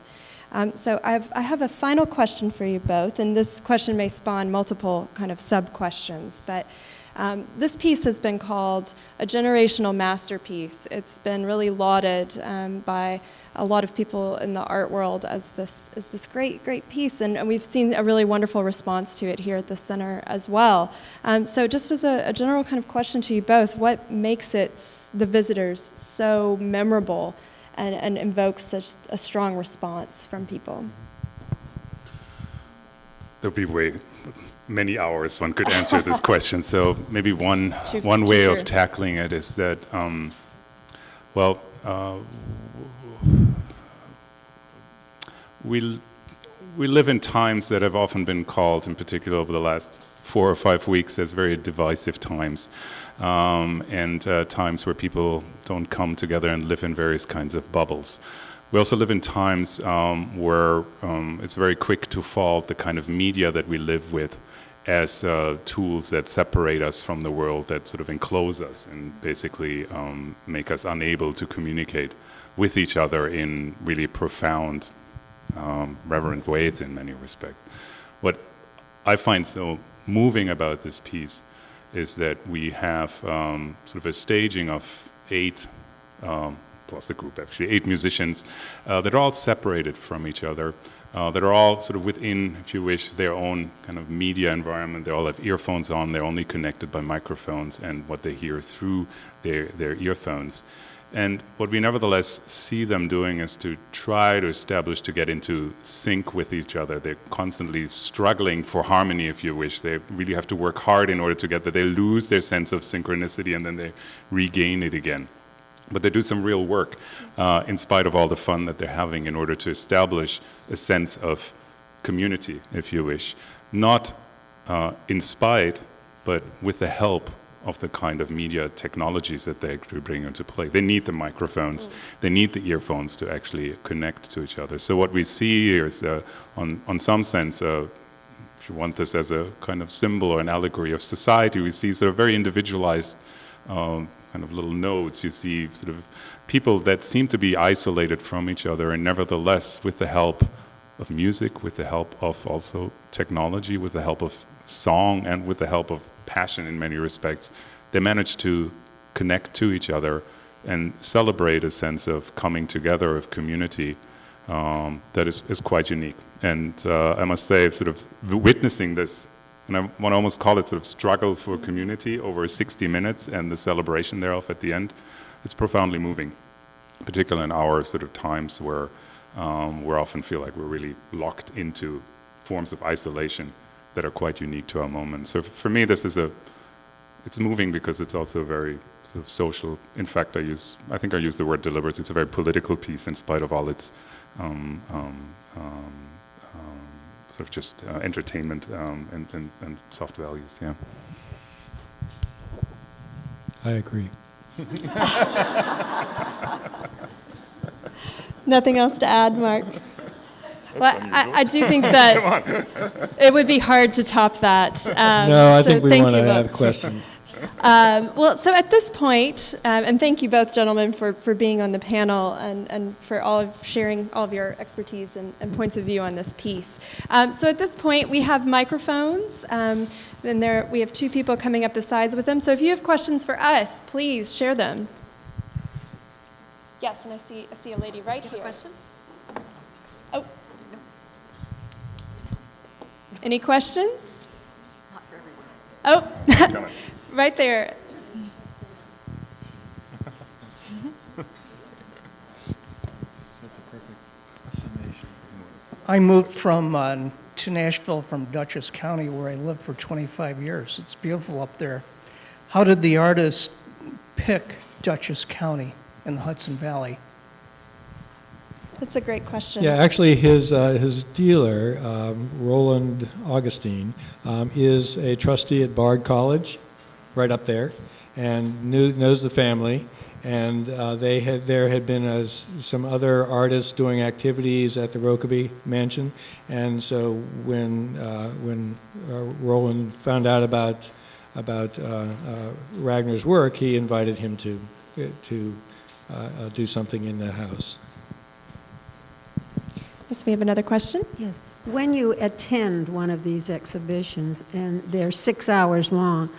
So I have a final question for you both, and this question may spawn multiple kind of sub-questions, but this piece has been called a generational masterpiece. It's been really lauded by a lot of people in the art world as this great piece, and we've seen a really wonderful response to it here at the center as well. So just as a general kind of question to you both, what makes it, the visitors, so memorable and invokes such a strong response from people? There'll be many hours one could answer this question. So maybe one way of tackling it is that, we live in times that have often been called, in particular over the last 4 or 5 weeks, as very divisive times, and times where people don't come together and live in various kinds of bubbles. We also live in times where it's very quick to fault the kind of media that we live with as tools that separate us from the world, that sort of enclose us and basically make us unable to communicate with each other in really profound, reverent ways in many respects. What I find so moving about this piece is that we have sort of a staging of 8, plus the group actually, 8 musicians that are all separated from each other, that are all sort of within, if you wish, their own kind of media environment. They all have earphones on, they're only connected by microphones and what they hear through their earphones. And what we nevertheless see them doing is to try to establish, to get into sync with each other. They're constantly struggling for harmony, if you wish. They really have to work hard in order to get that. They lose their sense of synchronicity and then they regain it again. But they do some real work in spite of all the fun that they're having in order to establish a sense of community, if you wish. Not in spite, but with the help of the kind of media technologies that they actually bring into play. They need the microphones, they need the earphones to actually connect to each other. So what we see here is, on some sense, if you want this as a kind of symbol or an allegory of society, we see sort of very individualized kind of little nodes. You see sort of people that seem to be isolated from each other, and nevertheless, with the help of music, with the help of also technology, with the help of song, and with the help of passion in many respects, they manage to connect to each other and celebrate a sense of coming together, of community, that is quite unique. And I must say, sort of witnessing this, and I want to almost call it sort of struggle for community over 60 minutes and the celebration thereof at the end, it's profoundly moving, particularly in our sort of times where we often feel like we're really locked into forms of isolation that are quite unique to our moment. So for me, this is it's moving because it's also very sort of social. In fact, I think I use the word deliberate. It's a very political piece in spite of all its sort of just entertainment and soft values, yeah. I agree. Nothing else to add, Mark? Well, I do think that it would be hard to top that. No, I think we want to both. have questions. Well, so at this point, and thank you both gentlemen for being on the panel and for sharing all of your expertise and points of view on this piece. So at this point, we have microphones, and we have 2 people coming up the sides with them. So if you have questions for us, please share them. Yes, and I see a lady right here. Question? Oh. Any questions? Not for everyone. Oh, right there. I moved to Nashville from Dutchess County, where I lived for 25 years. It's beautiful up there. How did the artist pick Dutchess County in the Hudson Valley? That's a great question. Yeah, actually, his dealer, Roland Augustine, is a trustee at Bard College, right up there, and knows the family. And there had been some other artists doing activities at the Rokeby Mansion, and so when Roland found out about Ragnar's work, he invited him to do something in the house. Yes, we have another question. Yes. When you attend one of these exhibitions and they're 6 hours long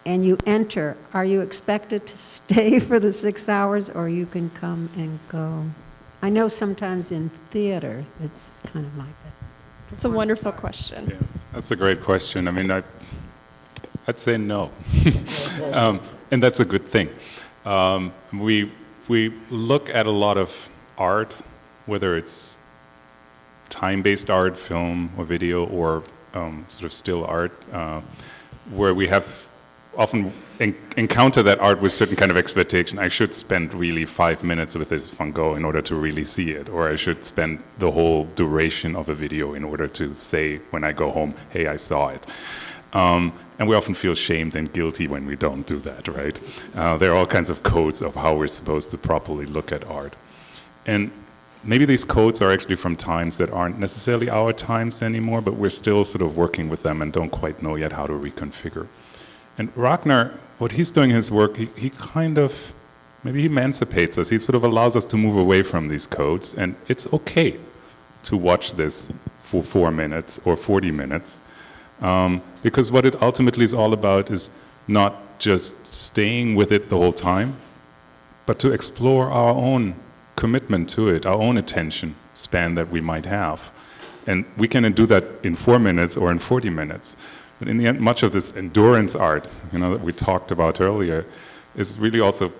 and you enter, are you expected to stay for the 6 hours or you can come and go? I know sometimes in theater it's kind of like that. It's a wonderful question. Yeah, that's a great question. I mean, I'd say no, and that's a good thing. We look at a lot of art, whether it's time-based art, film or video, or sort of still art, where we have often encounter that art with certain kind of expectation. I should spend really 5 minutes with this Van Gogh in order to really see it, or I should spend the whole duration of a video in order to say when I go home, hey, I saw it. And we often feel shamed and guilty when we don't do that, right? There are all kinds of codes of how we're supposed to properly look at art. And maybe these codes are actually from times that aren't necessarily our times anymore, but we're still sort of working with them and don't quite know yet how to reconfigure. And Ragnar, what he's doing in his work, he kind of, maybe he emancipates us. He sort of allows us to move away from these codes, and it's okay to watch this for 4 minutes or 40 minutes, because what it ultimately is all about is not just staying with it the whole time, but to explore our own commitment to it, our own attention span that we might have. And we can do that in 4 minutes or in 40 minutes. But in the end, much of this endurance art, that we talked about earlier, is really also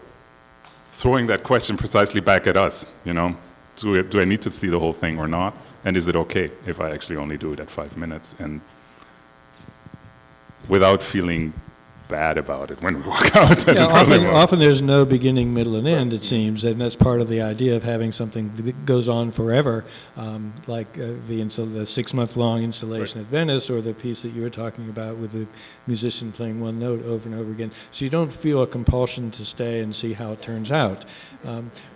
throwing that question precisely back at us. Do I need to see the whole thing or not? And is it okay if I actually only do it at 5 minutes? And without feeling bad about it when we walk out. Often there's no beginning, middle, and end, it seems, and that's part of the idea of having something that goes on forever, like the 6-month-long installation at Venice, or the piece that you were talking about with the musician playing one note over and over again. So you don't feel a compulsion to stay and see how it turns out.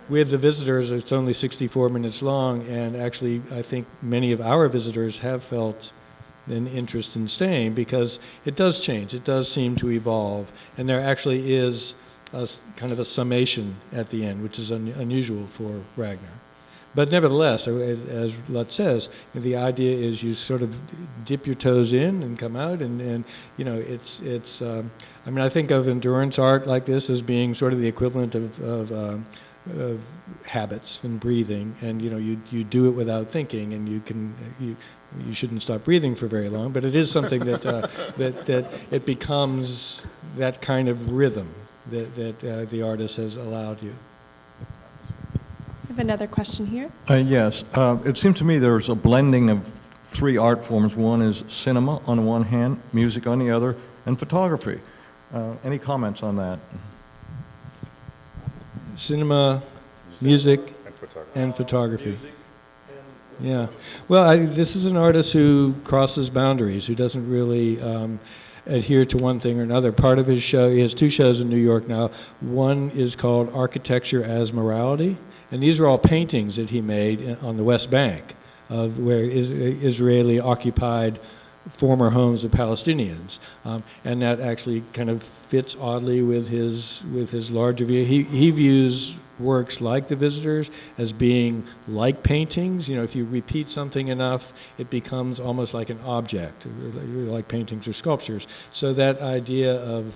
With the visitors, it's only 64 minutes long, and actually I think many of our visitors have felt an interest in staying, because it does change, it does seem to evolve, and there actually is a kind of a summation at the end, which is unusual for Ragnar. But nevertheless, as Lutz says, the idea is you sort of dip your toes in and come out, and it's I mean, I think of endurance art like this as being sort of the equivalent of habits and breathing, and you do it without thinking, and you shouldn't stop breathing for very long, but it is something that that it becomes that kind of rhythm that the artist has allowed you. I have another question here. Yes. It seems to me there's a blending of 3 art forms. One is cinema on one hand, music on the other, and photography. Any comments on that? Cinema, music, and photography. Yeah. Well, this is an artist who crosses boundaries, who doesn't really adhere to one thing or another. Part of his show, he has 2 shows in New York now. One is called Architecture as Morality, and these are all paintings that he made on the West Bank, of where Israeli-occupied former homes of Palestinians, and that actually kind of fits oddly with his larger view. He views works like The Visitors as being like paintings. If you repeat something enough, it becomes almost like an object, like paintings or sculptures. So that idea of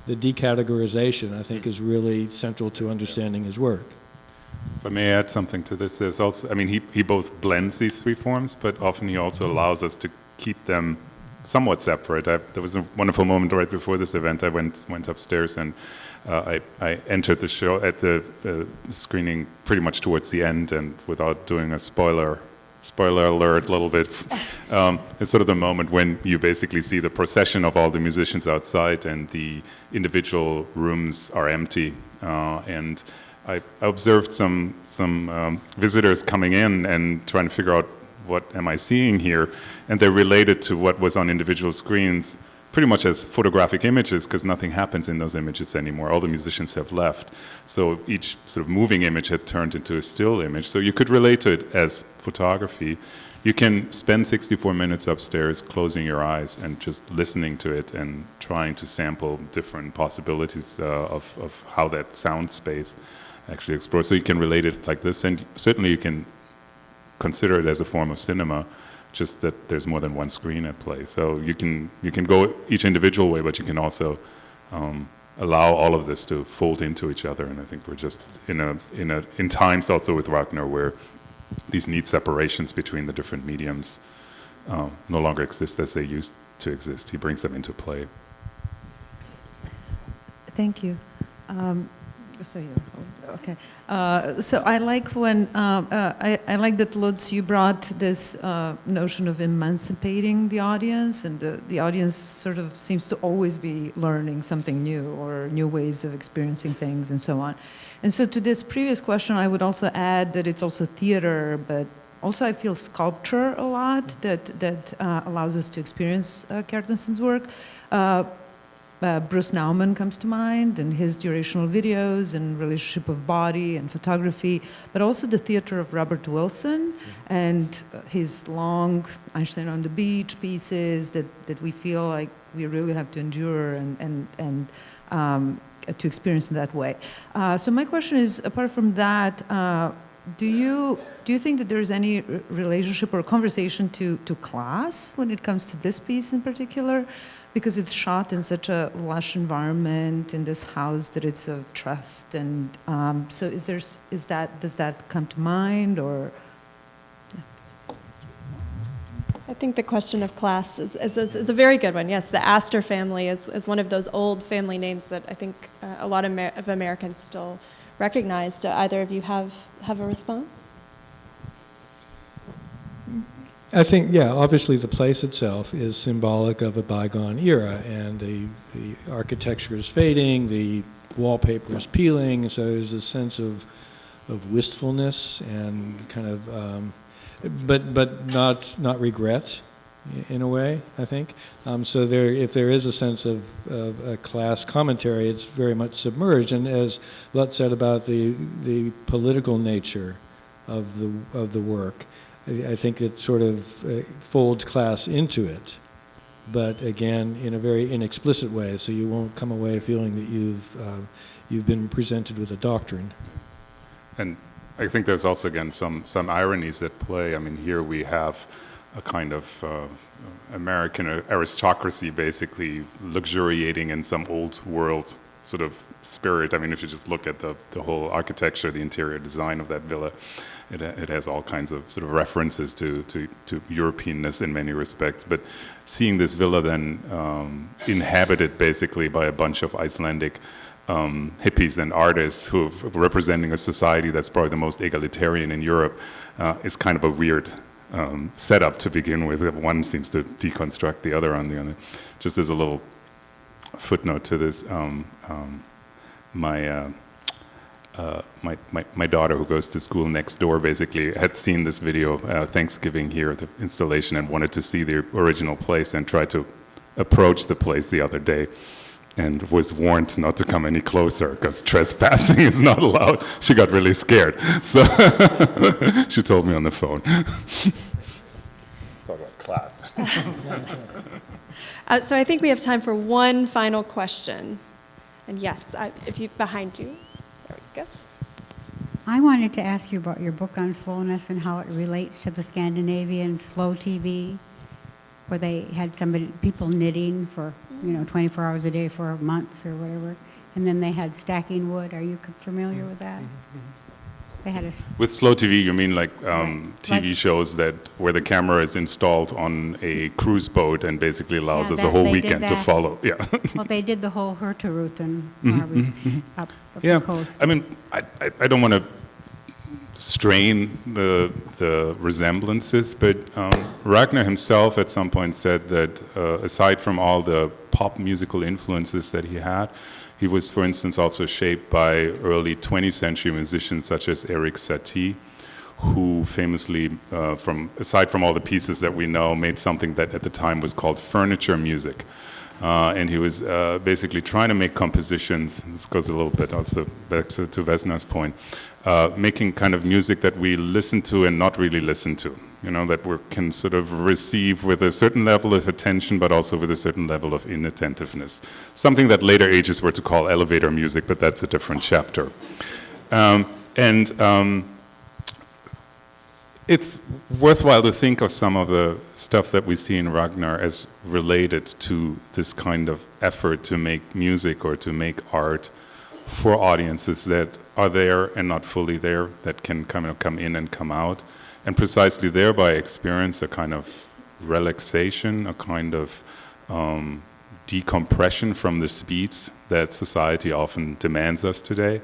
the decategorization, I think, is really central to understanding his work. If I may add something to this, there's also, I mean, he both blends these 3 forms, but often he also allows us to keep them somewhat separate. There was a wonderful moment right before this event. I went upstairs, and I entered the show at the screening pretty much towards the end, and without doing a spoiler alert a little bit, it's sort of the moment when you basically see the procession of all the musicians outside, and the individual rooms are empty, and I observed some visitors coming in and trying to figure out, what am I seeing here? And they related to what was on individual screens pretty much as photographic images, because nothing happens in those images anymore. All the musicians have left. So each sort of moving image had turned into a still image. So you could relate to it as photography. You can spend 64 minutes upstairs closing your eyes and just listening to it and trying to sample different possibilities of how that sound space actually explores. So you can relate it like this, and certainly you can consider it as a form of cinema, just that there's more than one screen at play. So you can go each individual way, but you can also allow all of this to fold into each other. And I think we're just in times also with Ragnar where these neat separations between the different mediums no longer exist as they used to exist. He brings them into play. Thank you. So you okay. So I like when I like that, Lutz, you brought this notion of emancipating the audience, and the audience sort of seems to always be learning something new or new ways of experiencing things and so on. And so to this previous question, I would also add that it's also theater, but also I feel sculpture a lot that allows us to experience Kjartansson's work. Bruce Nauman comes to mind, and his durational videos and relationship of body and photography, but also the theater of Robert Wilson and his long Einstein on the Beach pieces that we feel like we really have to endure and to experience in that way. So my question is, apart from that, do you think that there's any relationship or conversation to class when it comes to this piece in particular? Because it's shot in such a lush environment in this house that it's of trust, and so does that come to mind, or? Yeah. I think the question of class is a very good one. Yes, the Astor family is one of those old family names that I think a lot of Americans still recognize. Do either of you have a response? I think, yeah, obviously the place itself is symbolic of a bygone era, and the architecture is fading, the wallpaper is peeling, so there's a sense of wistfulness and kind of, but not regret in a way, I think. So if there is a sense of a class commentary, it's very much submerged, and as Lutz said about the political nature of the work, I think it sort of folds class into it, but again, in a very inexplicit way, so you won't come away feeling that you've been presented with a doctrine. And I think there's also, again, some ironies at play. I mean, here we have a kind of American aristocracy basically luxuriating in some old world sort of spirit. I mean, if you just look at the whole architecture, the interior design of that villa, it has all kinds of sort of references to Europeanness in many respects. But seeing this villa then inhabited basically by a bunch of Icelandic hippies and artists who are representing a society that's probably the most egalitarian in Europe is kind of a weird setup to begin with. One seems to deconstruct the other on the other. Just as a little footnote to this, my daughter, who goes to school next door, basically had seen this video Thanksgiving here at the installation and wanted to see the original place, and tried to approach the place the other day and was warned not to come any closer because trespassing is not allowed. She got really scared, so she told me on the phone. Talk about class. So I think we have time for one final question. And yes, if you behind you. There we go. I wanted to ask you about your book on slowness and how it relates to the Scandinavian slow TV, where they had people knitting for 24 hours a day for months or whatever, and then they had stacking wood. Are you familiar with that? They had With slow TV, you mean like TV shows where the camera is installed on a cruise boat and basically allows us a whole weekend to follow. Yeah. Well, they did the whole Hurtigruten up the coast. I mean, I don't want to strain the resemblances, but Ragnar himself at some point said that aside from all the pop musical influences that he had, he was, for instance, also shaped by early 20th century musicians such as Erik Satie, who famously, aside from all the pieces that we know, made something that at the time was called furniture music. And he was basically trying to make compositions, this goes a little bit also back to Vesna's point, making kind of music that we listen to and not really listen to, that we can sort of receive with a certain level of attention, but also with a certain level of inattentiveness. Something that later ages were to call elevator music, but that's a different chapter. It's worthwhile to think of some of the stuff that we see in Ragnar as related to this kind of effort to make music or to make art for audiences that are there and not fully there, that can kind of come in and come out, and precisely thereby experience a kind of relaxation, a kind of decompression from the speeds that society often demands us today.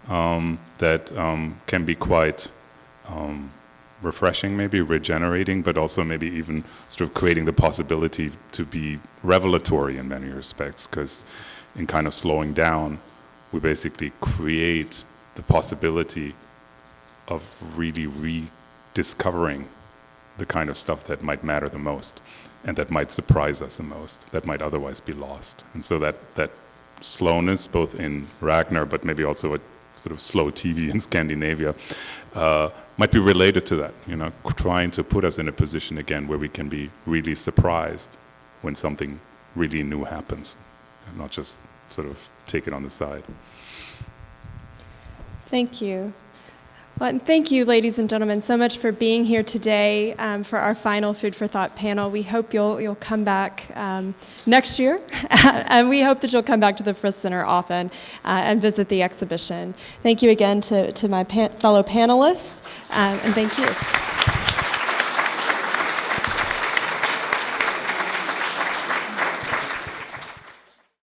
that can be quite refreshing, maybe regenerating, but also maybe even sort of creating the possibility to be revelatory in many respects, because in kind of slowing down, we basically create the possibility of really rediscovering the kind of stuff that might matter the most and that might surprise us the most, that might otherwise be lost. And so that slowness, both in Ragnar, but maybe also a sort of slow TV in Scandinavia, might be related to that, you know, trying to put us in a position again where we can be really surprised when something really new happens, and not just sort of take it on the side. Thank you. Well, and thank you, ladies and gentlemen, so much for being here today for our final Food for Thought panel. We hope you'll come back next year, and we hope that you'll come back to the Frist Center often and visit the exhibition. Thank you again to my fellow panelists, and thank you.